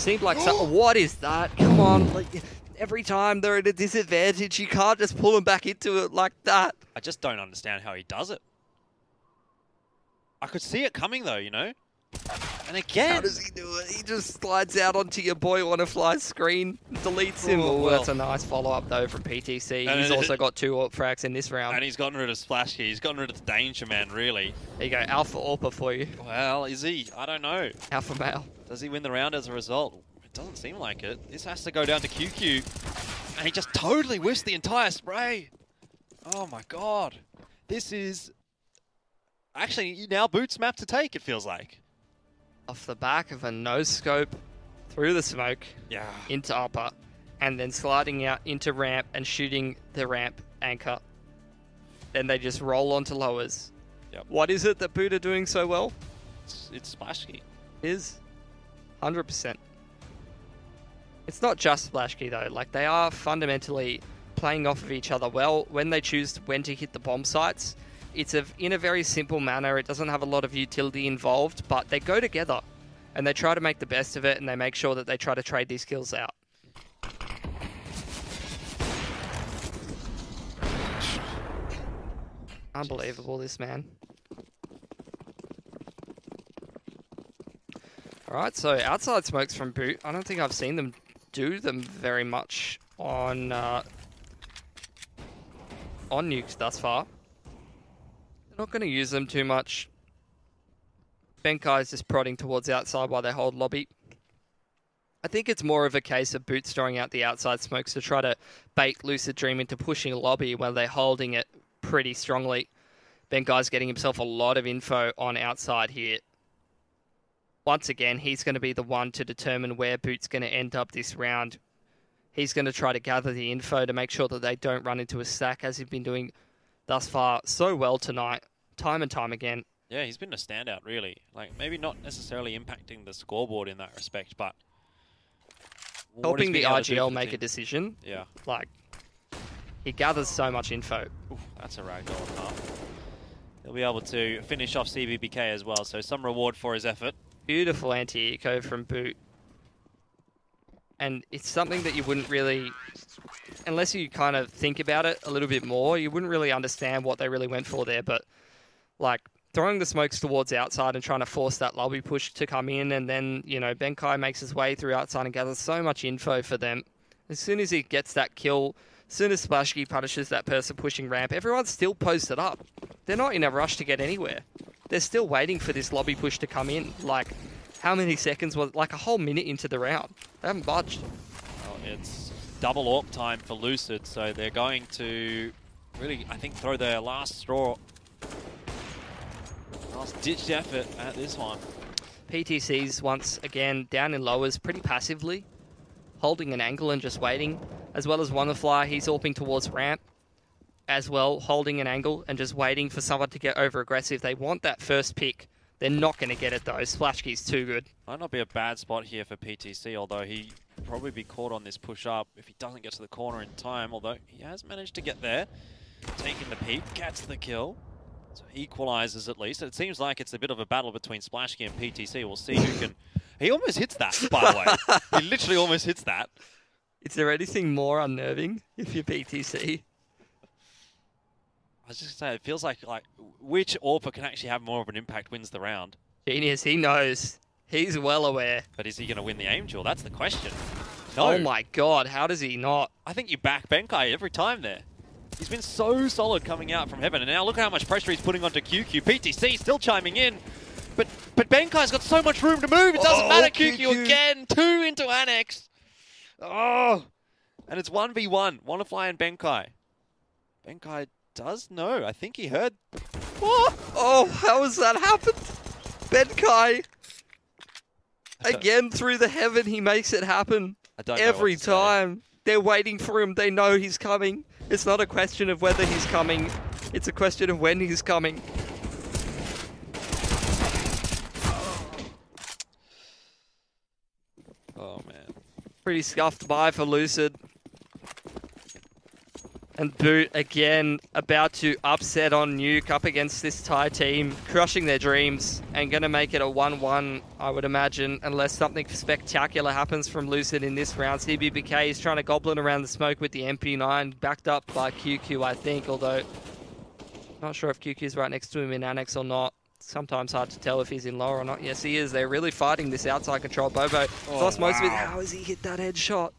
Seemed like what is that? Come on, like every time they're at a disadvantage, you can't just pull them back into it like that. I just don't understand how he does it. I could see it coming though, you know? And again... How does he do it? He just slides out onto your boy on a fly screen, deletes him. Oh, that's a nice follow-up though from PTC. He's also got 2 AWP frags in this round. And he's gotten rid of Splash Key. He's gotten rid of the Danger Man, really. There you go, Alpha AWPer for you. Well, is he? I don't know. Alpha male. Does he win the round as a result? It doesn't seem like it. This has to go down to QQ. And he just totally whiffed the entire spray. Oh my god. This is... Actually, now Boots map to take, it feels like. Off the back of a no-scope through the smoke into upper, and then sliding out into ramp and shooting the ramp anchor. Then they just roll onto lowers. Yep. What is it that Boot are doing so well? It's Splash Key. Is 100%. It's not just Splash Key though. Like, they are fundamentally playing off of each other well when they choose when to hit the bomb sites. It's in a very simple manner. It doesn't have a lot of utility involved, but they go together and they try to make the best of it, and they make sure that they try to trade these kills out. Unbelievable, this man. Alright, so outside smokes from Boot. I don't think I've seen them do them very much on nukes thus far. Not going to use them too much. Benkai's just prodding towards outside while they hold lobby. I think it's more of a case of Boots throwing out the outside smokes to try to bait Lucid Dream into pushing lobby while they're holding it pretty strongly. Benkai's getting himself a lot of info on outside here. Once again, he's going to be the one to determine where Boots going to end up this round. He's going to try to gather the info to make sure that they don't run into a stack, as he's been doing thus far so well tonight, time and time again. Yeah, he's been a standout, really. Like, maybe not necessarily impacting the scoreboard in that respect, but helping the IGL make a decision. Yeah. Like, he gathers so much info. Oof, that's a ragdoll half. He'll be able to finish off CBBK as well, so some reward for his effort. Beautiful anti-eco from Boot. And it's something that you wouldn't really, unless you kind of think about it a little bit more, you wouldn't really understand what they really went for there. But like throwing the smokes towards outside and trying to force that lobby push to come in, and then, you know, Benkai makes his way through outside and gathers so much info for them. As soon as he gets that kill, as soon as Splashkey punishes that person pushing ramp, everyone's still posted up. They're not in a rush to get anywhere. They're still waiting for this lobby push to come in. Like, how many seconds was, like a whole minute into the round. They haven't budged. Well, it's double AWP time for Lucid, so they're going to really, I think, throw their last straw. Last ditched effort at this one. PTC's once again down in lowers pretty passively, holding an angle and just waiting. As well as Wonderfly, he's AWPing towards ramp as well, holding an angle and just waiting for someone to get over aggressive. They want that first pick. They're not going to get it though. Splashkey's too good. Might not be a bad spot here for PTC, although he could probably be caught on this push up if he doesn't get to the corner in time, although he has managed to get there. Taking the peek, gets the kill. So equalizes at least. It seems like it's a bit of a battle between Splashkey and PTC. We'll see who can... He almost hits that, by the way. He literally almost hits that. Is there anything more unnerving if you're PTC? I was just saying, it feels like which AWPer can actually have more of an impact wins the round. Genius, he knows. He's well aware. But is he going to win the aim duel? That's the question. No. Oh my god, how does he not? I think you back Benkai every time there. He's been so solid coming out from heaven, and now look at how much pressure he's putting onto QQ. PTC still chiming in, but Benkai's got so much room to move. It doesn't matter. QQ again, 2 into Annex. Oh, and it's 1v1. Wannafly and Benkai. Benkai does know. I think he heard. Oh, how has that happened? Benkai again through the heaven. He makes it happen every time. They're waiting for him. They know he's coming. It's not a question of whether he's coming. It's a question of when he's coming. Oh, man. Pretty scuffed by for Lucid. And Boot, again, about to upset on Nuke up against this Thai team, crushing their dreams, and going to make it a 1-1, I would imagine, unless something spectacular happens from Lucid in this round. CBBK is trying to goblin around the smoke with the MP9, backed up by QQ, I think, although not sure if QQ's right next to him in Annex or not. Sometimes hard to tell if he's in lower or not. Yes, he is. They're really fighting this outside control. Bobo lost most of it. How has he hit that headshot?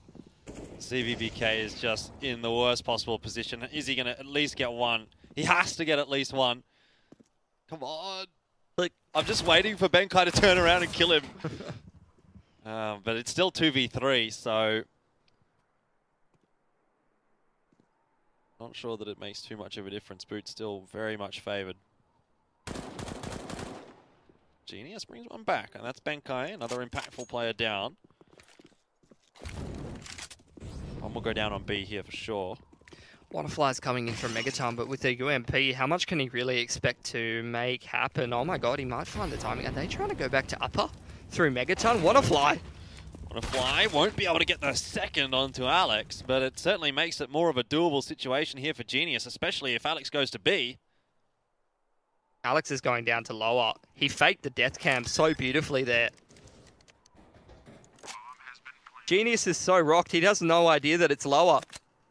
CVBK is just in the worst possible position. Is he going to at least get one? He has to get at least one. Come on. Look, I'm just waiting for Benkai to turn around and kill him. But it's still 2v3, so not sure that it makes too much of a difference. Boot's still very much favoured. Genius brings one back, and that's Benkai, another impactful player down. One will go down on B here for sure. Wonderfly's coming in from Megaton, but with the UMP, how much can he really expect to make happen? Oh my god, he might find the timing. Are they trying to go back to upper through Megaton? Wonderfly! Wonderfly won't be able to get the second onto Alex, but it certainly makes it more of a doable situation here for Genius, especially if Alex goes to B. Alex is going down to lower. He faked the death cam so beautifully there. Genius is so rocked, he has no idea that it's lower.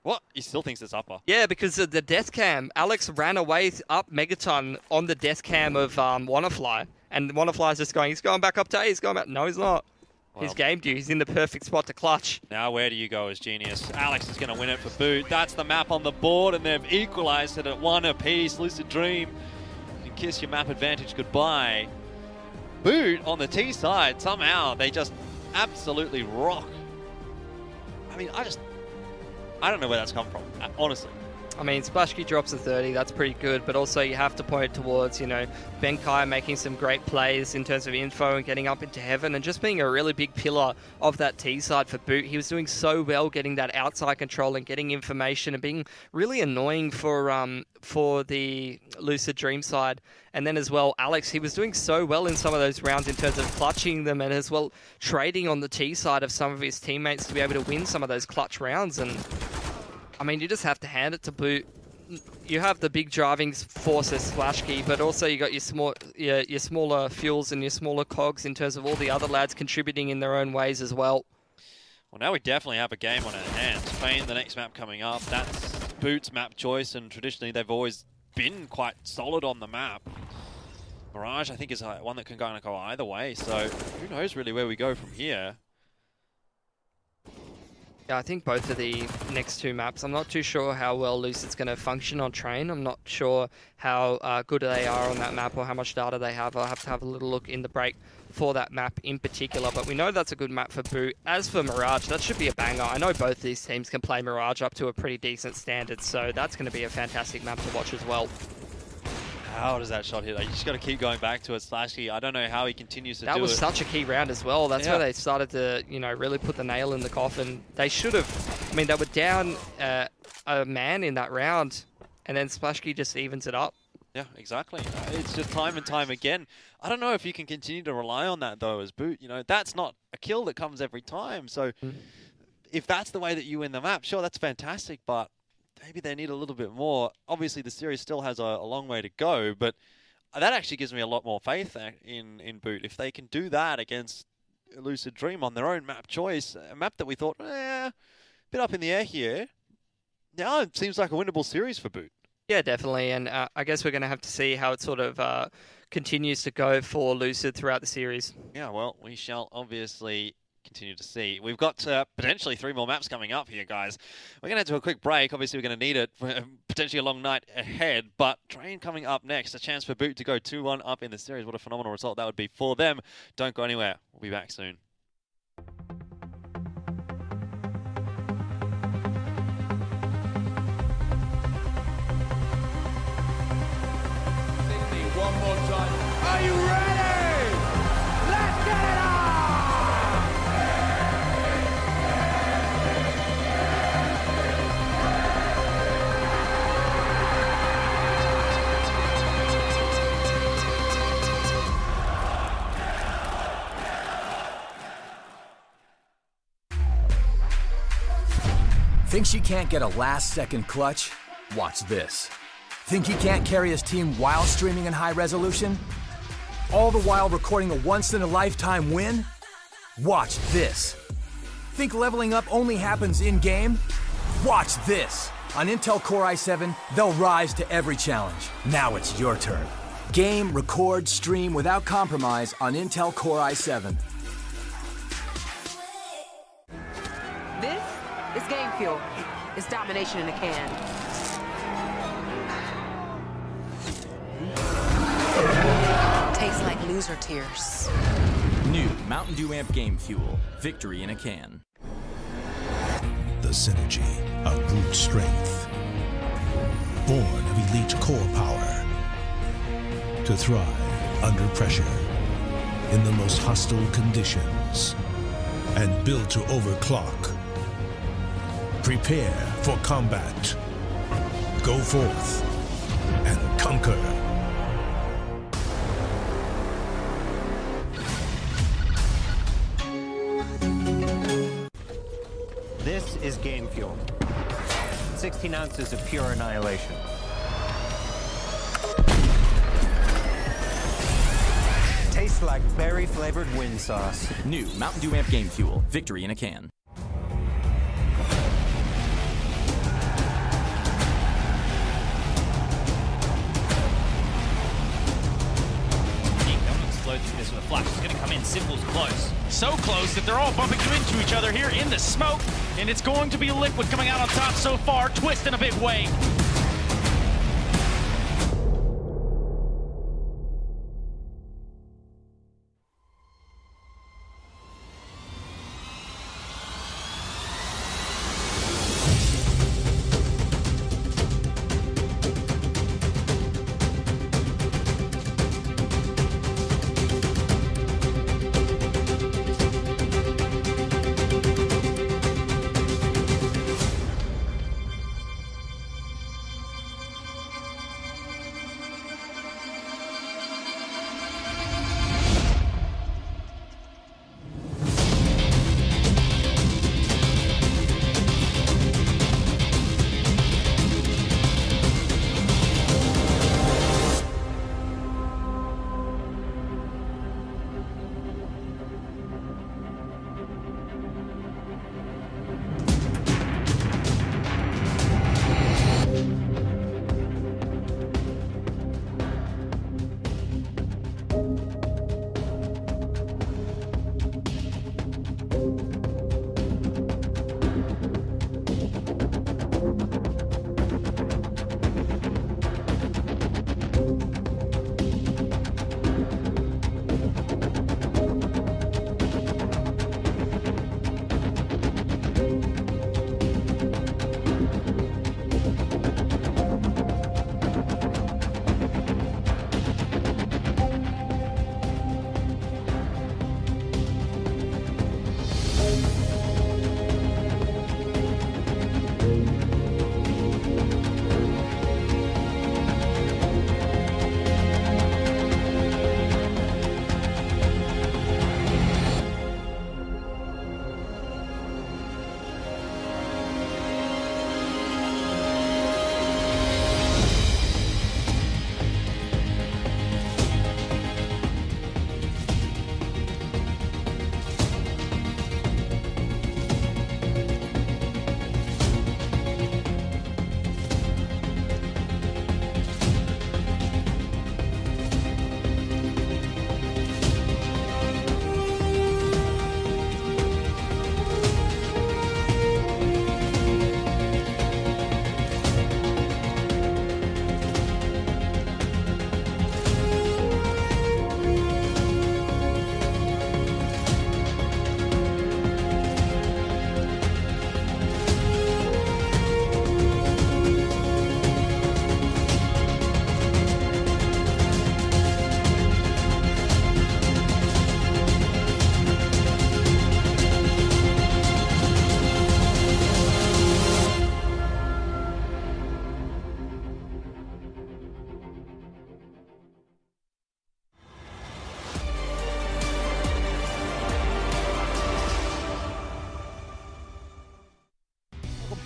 What? He still thinks it's upper? Yeah, because of the death cam. Alex ran away up Megaton on the death cam of Wonderfly. And Wonderfly's just going, he's going back up to A, he's going back. No, he's not. Well, he's gamed you. He's in the perfect spot to clutch. Now where do you go as Genius? Alex is going to win it for Boot. That's the map on the board, and they've equalized it at 1 apiece. Lucid Dream, you can kiss your map advantage goodbye. Boot on the T side, somehow they just absolutely rock. I mean, I don't know where that's come from, honestly. I mean, Splashkey drops a 30, that's pretty good, but also you have to point it towards, you know, Benkai making some great plays in terms of info and getting up into heaven and just being a really big pillar of that T side for Boot. He was doing so well getting that outside control and getting information and being really annoying for the Lucid Dream side. And then as well, Alex, he was doing so well in some of those rounds in terms of clutching them and as well trading on the T side of some of his teammates to be able to win some of those clutch rounds. And I mean, you just have to hand it to Boot. You have the big driving force as Splashkey, but also you got your smaller fuels and your smaller cogs in terms of all the other lads contributing in their own ways as well. Well, now we definitely have a game on our hands. Spain, the next map coming up, that's Boot's map choice, and traditionally they've always been quite solid on the map. Mirage, I think, is one that can go either way, so who knows really where we go from here. Yeah, I think both of the next two maps, I'm not too sure how well Lucid's going to function on Train. I'm not sure how good they are on that map or how much data they have. I'll have to have a little look in the break for that map in particular, but we know that's a good map for Boot. As for Mirage, that should be a banger. I know both these teams can play Mirage up to a pretty decent standard, so that's going to be a fantastic map to watch as well. How does that shot hit? You just got to keep going back to it. Splashkey, I don't know how he continues to do it. That was such a key round as well. That's where they started to, you know, really put the nail in the coffin. They should have, I mean, they were down a man in that round, and then Splashkey just evens it up. Yeah, exactly. It's just time and time again. I don't know if you can continue to rely on that, though, as Boot. You know, that's not a kill that comes every time. So if that's the way that you win the map, sure, that's fantastic, but maybe they need a little bit more. Obviously, the series still has a long way to go, but that actually gives me a lot more faith in Boot. If they can do that against Lucid Dream on their own map choice, a map that we thought, a bit up in the air here, now it seems like a winnable series for Boot. Yeah, definitely, and I guess we're going to have to see how it sort of continues to go for Lucid throughout the series. Yeah, well, we shall obviously continue to see. We've got potentially 3 more maps coming up here, guys. We're going to head to a quick break. Obviously, we're going to need it for potentially a long night ahead, but Train coming up next. A chance for Boot to go 2-1 up in the series. What a phenomenal result that would be for them. Don't go anywhere. We'll be back soon. One more time. Are you ready? Let's get it on! Think she can't get a last-second clutch? Watch this. Think he can't carry his team while streaming in high resolution? All the while recording a once-in-a-lifetime win? Watch this. Think leveling up only happens in-game? Watch this. On Intel Core i7, they'll rise to every challenge. Now it's your turn. Game, record, stream without compromise on Intel Core i7. This is Game Fuel. It's domination in a can. Tastes like loser tears. New Mountain Dew Amp Game Fuel. Victory in a can. The synergy of brute strength. Born of elite core power. To thrive under pressure. In the most hostile conditions. And built to overclock. Prepare for combat. Go forth and conquer. This is Game Fuel. 16 ounces of pure annihilation. Tastes like berry-flavored wind sauce. New Mountain Dew Amp Game Fuel. Victory in a can. Through this with a flash. It's going to come in. Symbol's close. So close that they're all bumping into each other here in the smoke. And it's going to be Liquid coming out on top so far. Twist in a big way.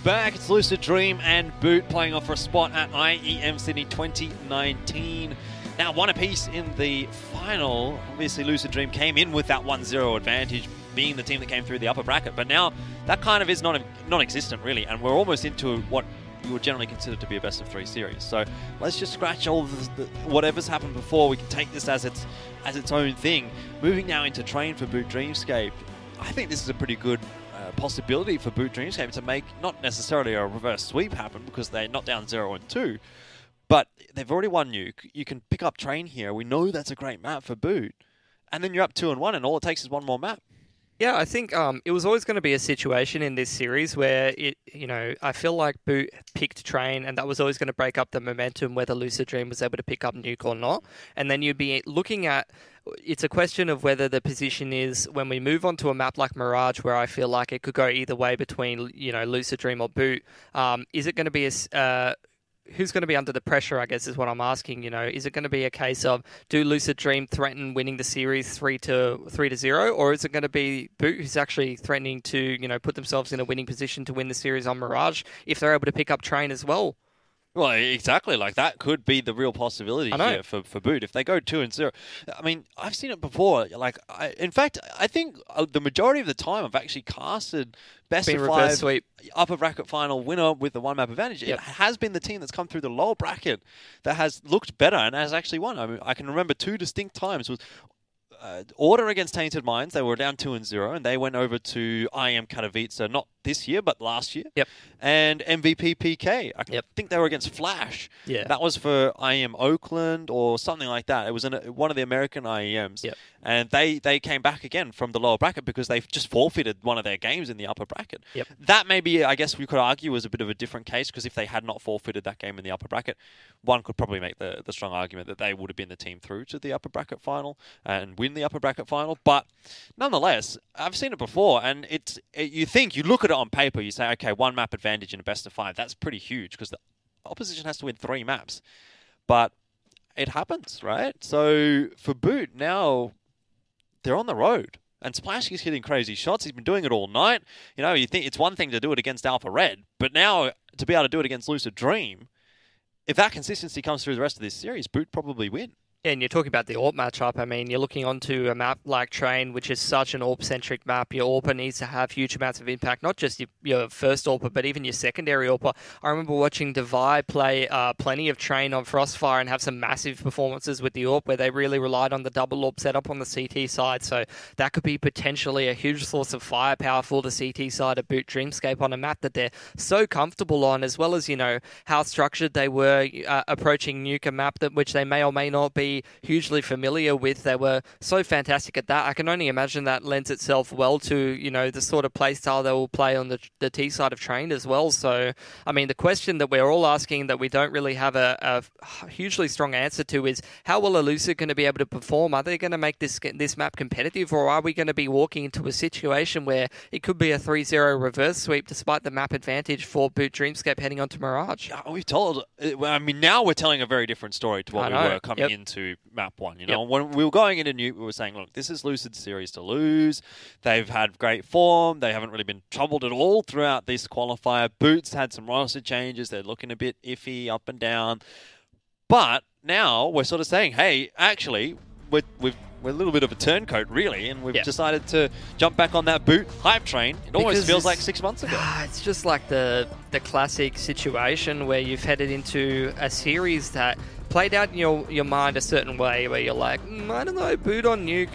back. It's Lucid Dream and Boot playing off for a spot at IEM Sydney 2019. Now, one apiece in the final. Obviously, Lucid Dream came in with that 1-0 advantage, being the team that came through the upper bracket. But now, that kind of is non-existent, really. And we're almost into what you would generally consider to be a best-of-3 series. So let's just scratch all whatever's happened before. We can take this as its own thing. Moving now into Train for Boot Dreamscape. I think this is a pretty good possibility for Boot Dreamscape to make not necessarily a reverse sweep happen, because they're not down 0-2. But they've already won Nuke. You can pick up Train here. We know that's a great map for Boot. And then you're up 2-1, and all it takes is one more map. Yeah, I think it was always going to be a situation in this series where I feel like Boot picked Train, and that was always going to break up the momentum whether Lucid Dream was able to pick up Nuke or not. And then you'd be looking at, it's a question of whether the position is, when we move on to a map like Mirage, where I feel like it could go either way between Lucid Dream or Boot. Is it going to be who's going to be under the pressure, I guess, is what I'm asking. Is it going to be a case of, do Lucid Dream threaten winning the series 3-0, or is it going to be Boot who's actually threatening to, put themselves in a winning position to win the series on Mirage if they're able to pick up Train as well? Well, exactly. Like, that could be the real possibility here for Boot. If they go 2-0, I mean, I've seen it before. Like, in fact, I think the majority of the time I've actually casted best of 5 sweep upper bracket final winner with the one map advantage. Yep. It has been the team that's come through the lower bracket that has looked better and has actually won. I mean, I can remember 2 distinct times was Order against Tainted Minds. They were down 2-0, and they went over to IEM Katowice, not this year, but last year. Yep. And MVP PK. I think they were against Flash. Yeah. That was for IEM Oakland or something like that. It was in one of the American IEMs. Yep. And they came back again from the lower bracket because they've just forfeited one of their games in the upper bracket. Yep. That maybe, I guess we could argue, was a bit of a different case, because if they had not forfeited that game in the upper bracket, one could probably make the strong argument that they would have been the team through to the upper bracket final and win the upper bracket final. But nonetheless, I've seen it before, and you look at it on paper, you say, okay, one map advantage in a best of 5, that's pretty huge, because the opposition has to win 3 maps. But it happens, right? So for Boot, now they're on the road. And Splash is hitting crazy shots. He's been doing it all night. You think it's one thing to do it against Alpha Red, but now to be able to do it against Lucid Dream, if that consistency comes through the rest of this series, Boot probably win. Yeah, and you're talking about the AWP matchup. I mean, you're looking onto a map like Train, which is such an AWP-centric map. Your AWPer needs to have huge amounts of impact, not just your first AWPer, but even your secondary AWPer. I remember watching Devi play plenty of Train on Frostfire and have some massive performances with the AWP, where they really relied on the double AWP setup on the CT side. So that could be potentially a huge source of firepower for the CT side of Boot Dreamscape on a map that they're so comfortable on, as well as, how structured they were approaching Nuke, a map which they may or may not be hugely familiar with. They were so fantastic at that. I can only imagine that lends itself well to, the sort of play style they will play on the T side of Train as well. So, I mean, the question that we're all asking that we don't really have a hugely strong answer to is, how well are Lucid going to be able to perform? Are they going to make this map competitive, or are we going to be walking into a situation where it could be a 3-0 reverse sweep despite the map advantage for Boot Dreamscape heading on to Mirage? Now we're telling a very different story to what we were coming into map 1. When we were going into Nuke, we were saying, look, this is Lucid's series to lose. They've had great form. They haven't really been troubled at all throughout this qualifier. Boots had some roster changes. They're looking a bit iffy, up and down. But now we're sort of saying, hey, actually, we're a little bit of a turncoat, really, and we've decided to jump back on that Boot hype train. It almost feels like 6 months ago. It's just like the classic situation where you've headed into a series that played out in your mind a certain way, where you're like, I don't know, Boot on Nuke,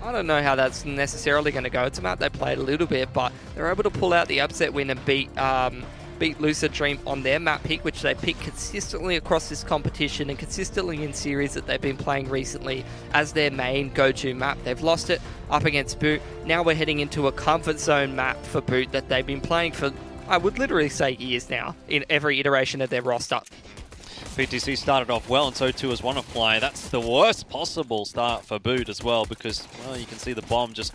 I don't know how that's necessarily going to go. It's a map they played a little bit, but they're able to pull out the upset win and beat Lucid Dream on their map pick, which they pick consistently across this competition and consistently in series that they've been playing recently as their main go-to map. They've lost it up against Boot. Now we're heading into a comfort zone map for Boot that they've been playing for, I would literally say, years now, in every iteration of their roster. PTC started off well, and so too has WannaFly. That's the worst possible start for Boot as well, because, well, you can see the bomb just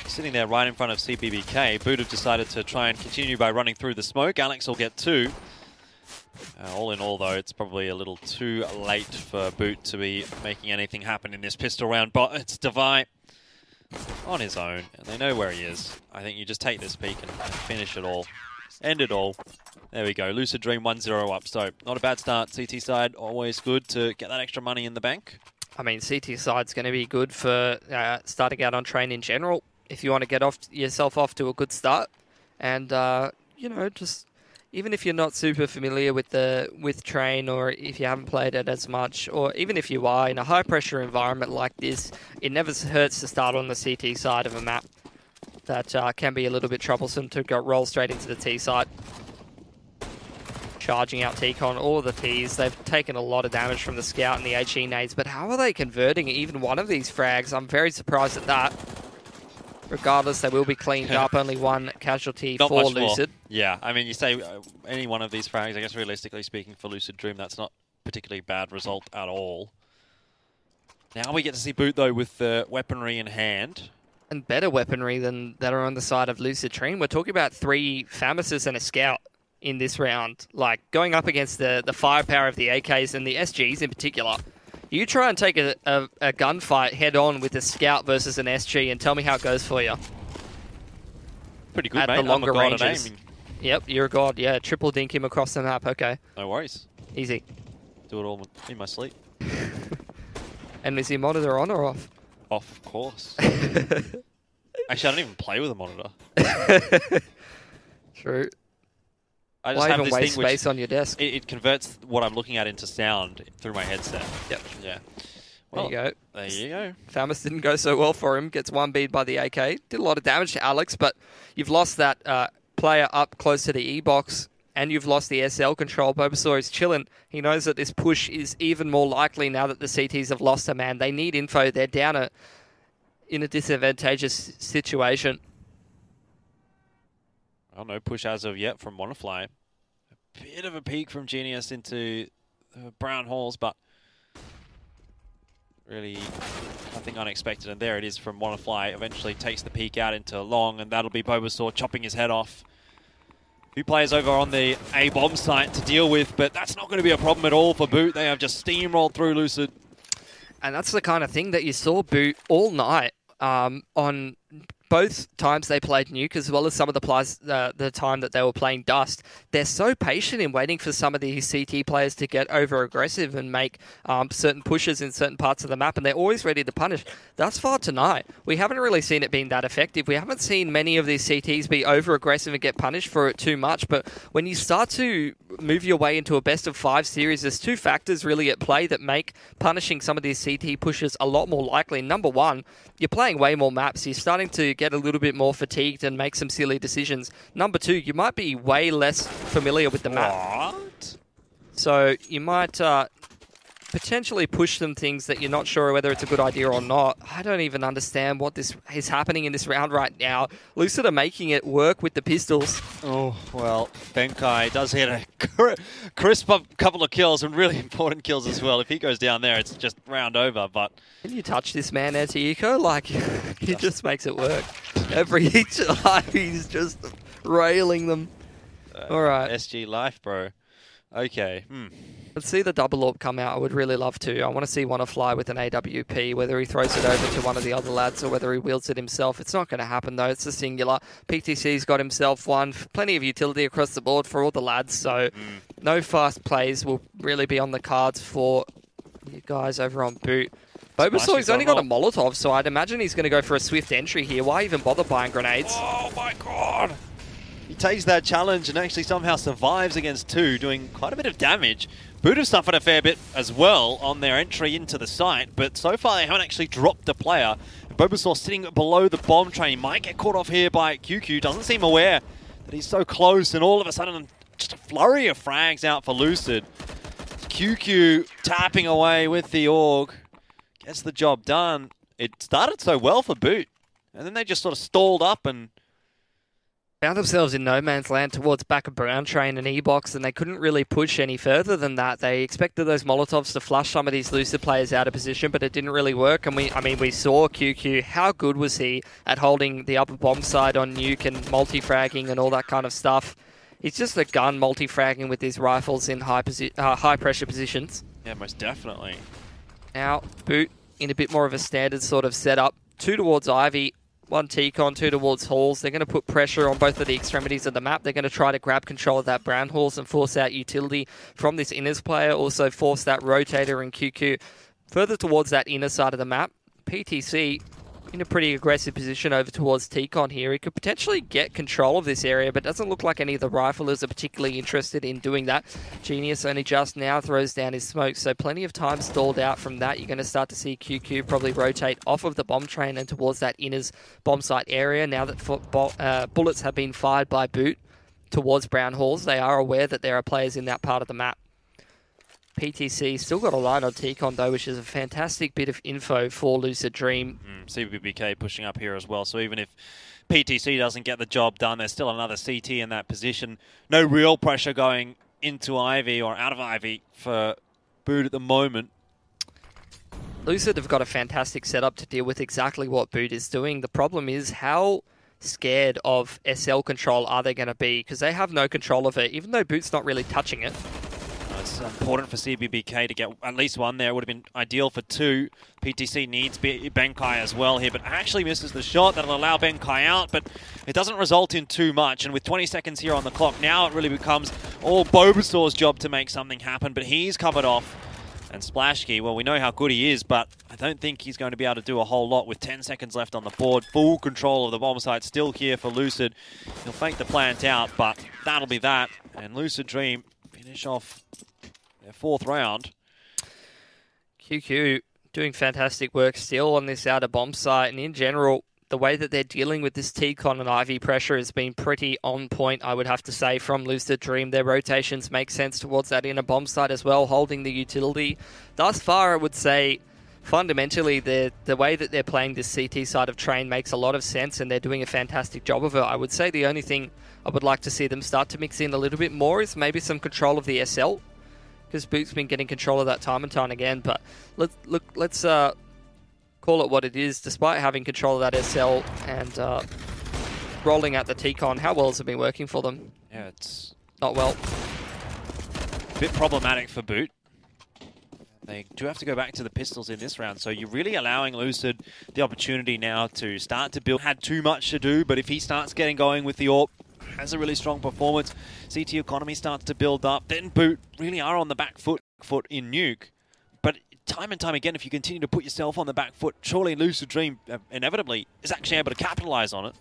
sitting there right in front of CPBK. Boot have decided to try and continue by running through the smoke. Alex will get 2. All in all, though, it's probably a little too late for Boot to be making anything happen in this pistol round, but it's Devi on his own, and they know where he is. I think you just take this peek and finish it all. End it all. There we go. Lucid Dream 1-0 up. So not a bad start. CT side, always good to get that extra money in the bank. I mean, CT side's going to be good for starting out on train in general. If you want to get yourself off to a good start. And, you know, just even if you're not super familiar with train, or if you haven't played it as much, or even if you are in a high-pressure environment like this, it never hurts to start on the CT side of a map. That can be a little bit troublesome to roll straight into the T side. Charging out T-Con, all of the Ts. They've taken a lot of damage from the Scout and the HE nades, but how are they converting even one of these frags? I'm very surprised at that. Regardless, they will be cleaned up. Only one casualty Not for much Lucid. More. Yeah, I mean, you say any one of these frags, I guess realistically speaking for Lucid Dream, that's not a particularly bad result at all. Now we get to see Boot, though, with the weaponry in hand. And better weaponry than that are on the side of Lucid Dream. We're talking about 3 Famis's and a Scout in this round. Like, going up against the firepower of the AKs and the SGs in particular. You try and take a gunfight head-on with a Scout versus an SG and tell me how it goes for you. Pretty good, at mate. the longer I'm a god ranges. at aiming. Yep, you're a god. Yeah, triple dink him across the map. Okay. No worries. Easy. Do it all in my sleep. And is your monitor on or off? Off, of course. Actually, I don't even play with a monitor. True. I just Why have even this waste thing which space on your desk? It converts what I'm looking at into sound through my headset. Yep. Yeah. Well, there you go. There you go. Famis didn't go so well for him. Gets 1 bead by the AK. Did a lot of damage to Alex, but you've lost that player up close to the E-box, and you've lost the SL control. Bulbasaur is chilling. He knows that this push is even more likely now that the CTs have lost a man. They need info. They're down in a disadvantageous situation. I don't know, push as of yet from Wanafly. A bit of a peek from Genius into Brown Halls, but really nothing unexpected. And there it is from Wanafly. Eventually takes the peek out into Long, and that'll be Bulbasaur chopping his head off. 2 players over on the A-bomb site to deal with, but that's not going to be a problem at all for Boot. They have just steamrolled through Lucid. And that's the kind of thing that you saw Boot all night on both times they played Nuke, as well as some of the time that they were playing Dust. They're so patient in waiting for some of these CT players to get over-aggressive and make certain pushes in certain parts of the map, and they're always ready to punish. Thus far tonight, we haven't really seen it being that effective. We haven't seen many of these CTs be over-aggressive and get punished for it too much, but when you start to move your way into a best-of-5 series, there's 2 factors really at play that make punishing some of these CT pushes a lot more likely. Number one, you're playing way more maps. You're starting to get a little bit more fatigued and make some silly decisions. Number two, you might be way less familiar with the map. What? So you might potentially push some things that you're not sure whether it's a good idea or not. I don't even understand what this is happening in this round right now. Lucid are making it work with the pistols. Oh, well, Benkai does hit a crisp couple of kills, and really important kills as well. If he goes down there, it's just round over, but... Can you touch this man, Anti-Eco? Like, he just makes it work. Every each time, he's just railing them. All right. SG life, bro. Okay. Let's see the double AWP come out. I would really love to. I want to see Wanafly with an AWP, whether he throws it over to one of the other lads or whether he wields it himself. It's not going to happen, though. It's a singular. PTC's got himself one. Plenty of utility across the board for all the lads, so no fast plays will really be on the cards for you guys over on Boot. Bulbasaur, he's only got a Molotov, so I'd imagine he's going to go for a swift entry here. Why even bother buying grenades? Oh, my God. He takes that challenge and actually somehow survives against 2, doing quite a bit of damage. Boot have suffered a fair bit as well on their entry into the site, but so far they haven't actually dropped a player. Bulbasaur sitting below the bomb train. He might get caught off here by QQ. Doesn't seem aware that he's so close, and all of a sudden just a flurry of frags out for Lucid. QQ tapping away with the AUG. Gets the job done. It started so well for Boot, and then they just sort of stalled up and found themselves in no man's land towards back of Brown Train and E-Box, and they couldn't really push any further than that. They expected those Molotovs to flush some of these Lucid players out of position, but it didn't really work. And we saw QQ. How good was he at holding the upper bomb side on Nuke and multi-fragging and all that kind of stuff? He's just a gun multi-fragging with his rifles in high pressure positions. Yeah, most definitely. Now, Boot in a bit more of a standard sort of setup. 2 towards Ivy. One T-Con, two towards Halls. They're going to put pressure on both of the extremities of the map. They're going to try to grab control of that Brown Halls and force out utility from this inners player. Also force that rotator and QQ further towards that inner side of the map. PTC in a pretty aggressive position over towards T-Con here. He could potentially get control of this area, but doesn't look like any of the riflers are particularly interested in doing that. Genius only just now throws down his smoke, so plenty of time stalled out from that. You're going to start to see QQ probably rotate off of the bomb train and towards that inners bomb site area now that bullets have been fired by Boot towards Brown Halls. They are aware that there are players in that part of the map. PTC still got a line on T-Con though, which is a fantastic bit of info for Lucid Dream. CBBK pushing up here as well, so even if PTC doesn't get the job done, there's still another CT in that position. No real pressure going into Ivy or out of Ivy for Boot at the moment. Lucid have got a fantastic setup to deal with exactly what Boot is doing. The problem is how scared of SL control are they going to be, because they have no control of it, even though Boot's not really touching it. It's important for CBBK to get at least one there. It would have been ideal for two. PTC needs Benkai as well here, but actually misses the shot. That'll allow Benkai out, but it doesn't result in too much. And with 20 seconds here on the clock, now it really becomes all Bobasaur's job to make something happen, but he's covered off. And Splashkey, well, we know how good he is, but I don't think he's going to be able to do a whole lot with 10 seconds left on the board. Full control of the bomb site still here for Lucid. He'll fake the plant out, but that'll be that. And Lucid Dream finish off their fourth round. QQ doing fantastic work still on this outer bomb site, and in general, the way that they're dealing with this T-Con and Ivy pressure has been pretty on point, I would have to say, from Lucid Dream. Their rotations make sense towards that inner bomb site as well, holding the utility. Thus far, I would say, fundamentally, the way that they're playing this CT side of Train makes a lot of sense, and they're doing a fantastic job of it. I would say the only thing I would like to see them start to mix in a little bit more is maybe some control of the SL, because Boot's been getting control of that time and time again. But let's call it what it is. Despite having control of that SL and rolling out the T-Con, how well has it been working for them? Yeah, it's not well. A bit problematic for Boot. They do have to go back to the pistols in this round, so you're really allowing Lucid the opportunity now to start to build. Had too much to do, but if he starts getting going with the AWP, has a really strong performance, CT economy starts to build up, then Boot really are on the back foot in Nuke. But time and time again, if you continue to put yourself on the back foot, surely Lucid Dream inevitably is actually able to capitalize on it.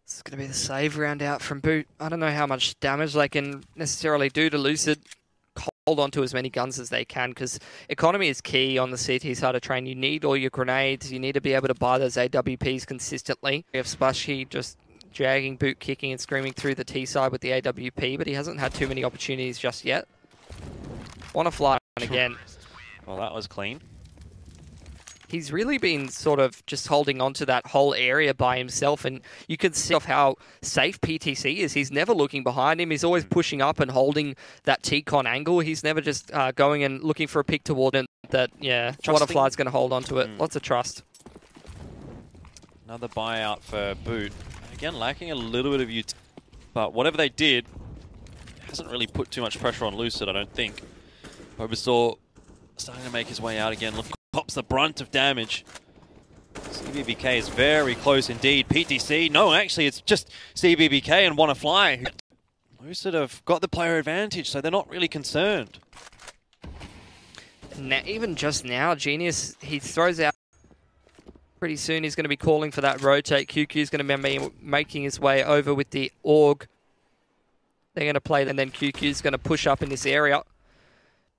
It's going to be the save round out from Boot. I don't know how much damage they can necessarily do to Lucid. Hold on to as many guns as they can, because economy is key on the CT side of Train. You need all your grenades. You need to be able to buy those AWPs consistently. We have Splashy just dragging Boot, kicking and screaming through the T side with the AWP, but he hasn't had too many opportunities just yet. Want to fly on again. Well, that was clean. He's really been sort of just holding on to that whole area by himself, and you can see how safe PTC is. He's never looking behind him. He's always pushing up and holding that T-Con angle. He's never just going and looking for a pick toward it. That, yeah, Qualifier going to hold on to it. Lots of trust. Another buyout for Boot. Again, lacking a little bit of utility, but whatever they did hasn't really put too much pressure on Lucid, I don't think. Bobasaur starting to make his way out again. Look, pops the brunt of damage. CBBK is very close indeed. PTC, no, actually it's just CBBK and Wanna Fly. Lucid have got the player advantage, so they're not really concerned. Now, even just now, Genius, he throws out pretty soon. He's going to be calling for that rotate. QQ's going to be making his way over with the AUG. They're going to play, and then QQ's going to push up in this area.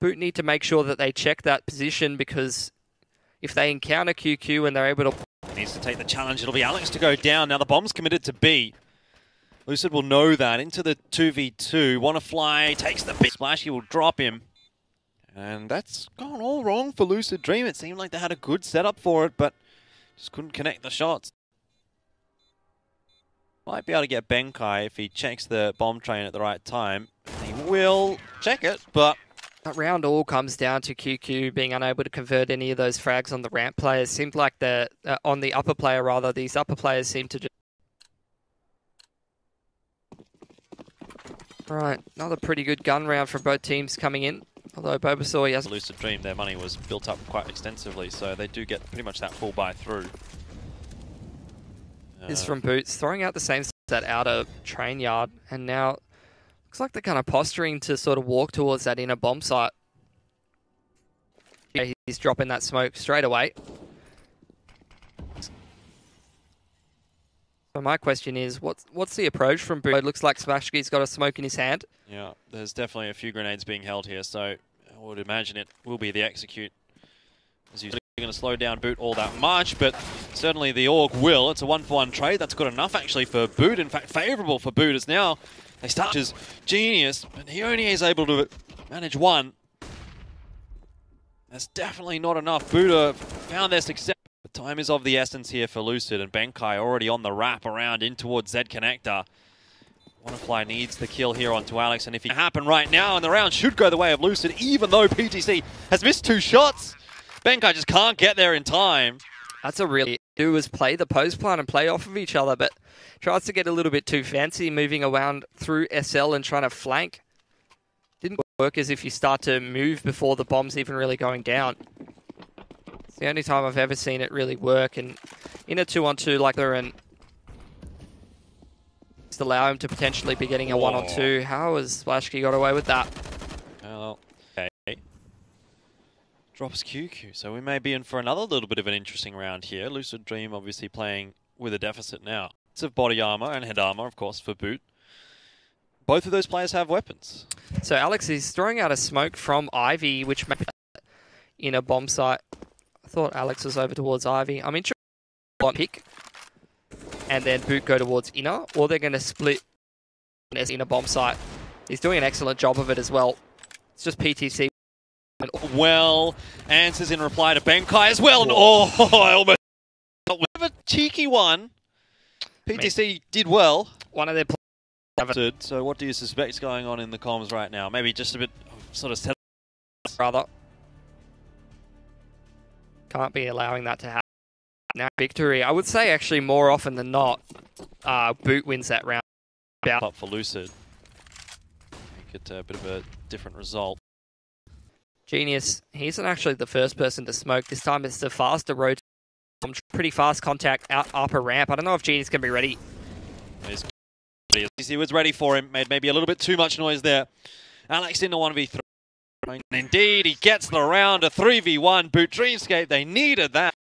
Boot need to make sure that they check that position, because if they encounter QQ and they're able to... Needs to take the challenge. It'll be Alex to go down. Now the bomb's committed to B. Lucid will know that. Into the 2v2. Wanna Fly takes the big splash. He will drop him. And that's gone all wrong for Lucid Dream. It seemed like they had a good setup for it, but just couldn't connect the shots. Might be able to get Benkai if he checks the bomb train at the right time. He will check it, but... That round all comes down to QQ being unable to convert any of those frags on the ramp players. Seemed like on the upper player, rather, these upper players seem to just... Right, another pretty good gun round from both teams coming in. Although Bulbasaur, he has Lucid Dream, their money was built up quite extensively, so they do get pretty much that full buy through. This from Boots, throwing out the same that outer train yard, and now looks like they're kind of posturing to sort of walk towards that inner bomb site. Yeah, he's dropping that smoke straight away. So my question is, what's the approach from Boots? It looks like Smashki's got a smoke in his hand. Yeah, there's definitely a few grenades being held here, so I would imagine it will be the execute. As he's going to slow down Boot all that much, but certainly the Orc will. It's a 1-for-1 trade. That's good enough actually for Boot. In fact, favourable for Boot as now they start his genius, but he only is able to manage one. That's definitely not enough. Boot found their success. But time is of the essence here for Lucid, and Benkai already on the wrap around in towards Z Connector. Wannafly needs the kill here onto Alex, and if it can happen right now, and the round should go the way of Lucid, even though PTC has missed 2 shots. Benkai just can't get there in time. That's a really do is play the post plant and play off of each other, but tries to get a little bit too fancy, moving around through SL and trying to flank. Didn't work as if you start to move before the bomb's even really going down. It's the only time I've ever seen it really work, and in a 2-on-2 like they're in, just allow him to potentially be getting a 1-on-2. How has Splashkey got away with that? Well, okay. Drops QQ, so we may be in for another little bit of an interesting round here. Lucid Dream obviously playing with a deficit now. It's of body armor and head armor, of course, for Boot. Both of those players have weapons. So Alex is throwing out a smoke from Ivy, which may be in a bomb site. I thought Alex was over towards Ivy. I'm interested in pick, and then Boot go towards inner, or they're going to split in a bomb site. He's doing an excellent job of it as well. It's just PTC. Well, answers in reply to Benkai as well. And I almost a cheeky one. PTC did well. One of their players. So what do you suspect is going on in the comms right now? Maybe just a bit of sort of set. Rather. Can't be allowing that to happen. Now victory. I would say actually more often than not, Boot wins that round. Up for Lucid. Make it a bit of a different result. Genius, he isn't actually the first person to smoke. This time it's the faster road. Pretty fast contact out upper ramp. I don't know if Genius can be ready. He was ready for him. Made maybe a little bit too much noise there. Alex into 1v3. Indeed, he gets the round, a 3v1. Boot Dreamscape, they needed that.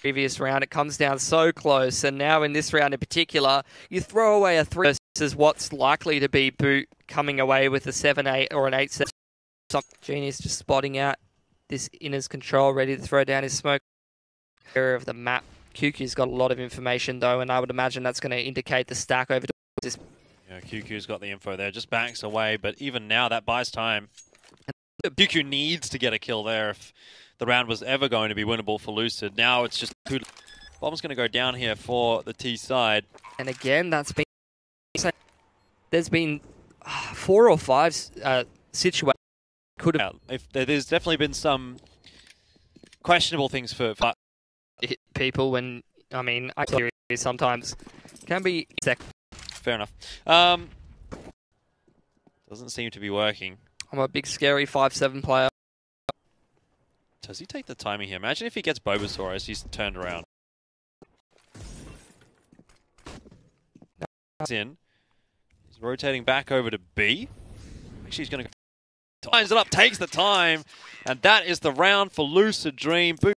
Previous round, it comes down so close. And now in this round in particular, you throw away a 3 versus what's likely to be Boot coming away with a 7-8 or an 8-7. Genius just spotting out this inner's control, ready to throw down his smoke. Area of the map. QQ's got a lot of information though, and I would imagine that's going to indicate the stack over to this. Yeah, QQ's got the info there, just backs away, but even now that buys time. QQ needs to get a kill there if the round was ever going to be winnable for Lucid. Now it's just too. Bomb's going to go down here for the T side. And again, that's been. There's been 4 or 5 situations. Could have. There's definitely been some questionable things for hit people when, I mean, I sometimes can be. Fair enough. Doesn't seem to be working. I'm a big scary 5-7 player. Does he take the timing here? Imagine if he gets Bulbasaur as he's turned around. He's in. He's rotating back over to B. Actually, he's going to lines it up, takes the time, and that is the round for Lucid Dream. Boot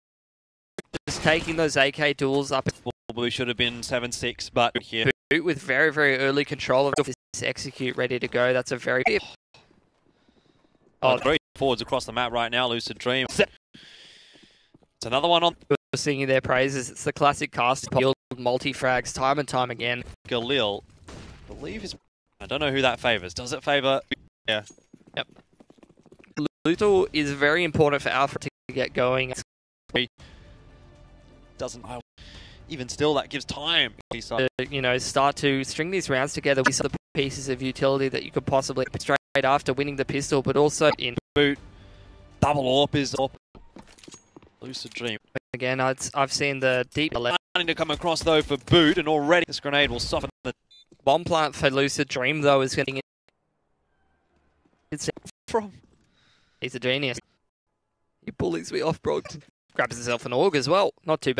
just taking those AK duels up. Probably should have been 7-6, but here. Boot with very, very early control of this execute, ready to go. That's a very... Three forwards across the map right now, Lucid Dream. It's another one on... Singing their praises. It's the classic cast field multi-frags time and time again. Galil, I believe is... I don't know who that favors. Does it favor... Yeah. Yep. Luthor is very important for Alpha to get going. Doesn't... Even still, that gives time. You know, start to string these rounds together with the pieces of utility that you could possibly straight after winning the pistol, but also in Boot. Double AWP is up. Lucid Dream. Again, I've seen the deep left. Starting to come across though for Boot, and already this grenade will soften the bomb plant for Lucid Dream though is getting. It's from He's a genius. He bullies me off, bro. Grabs himself an AUG as well. Not too bad.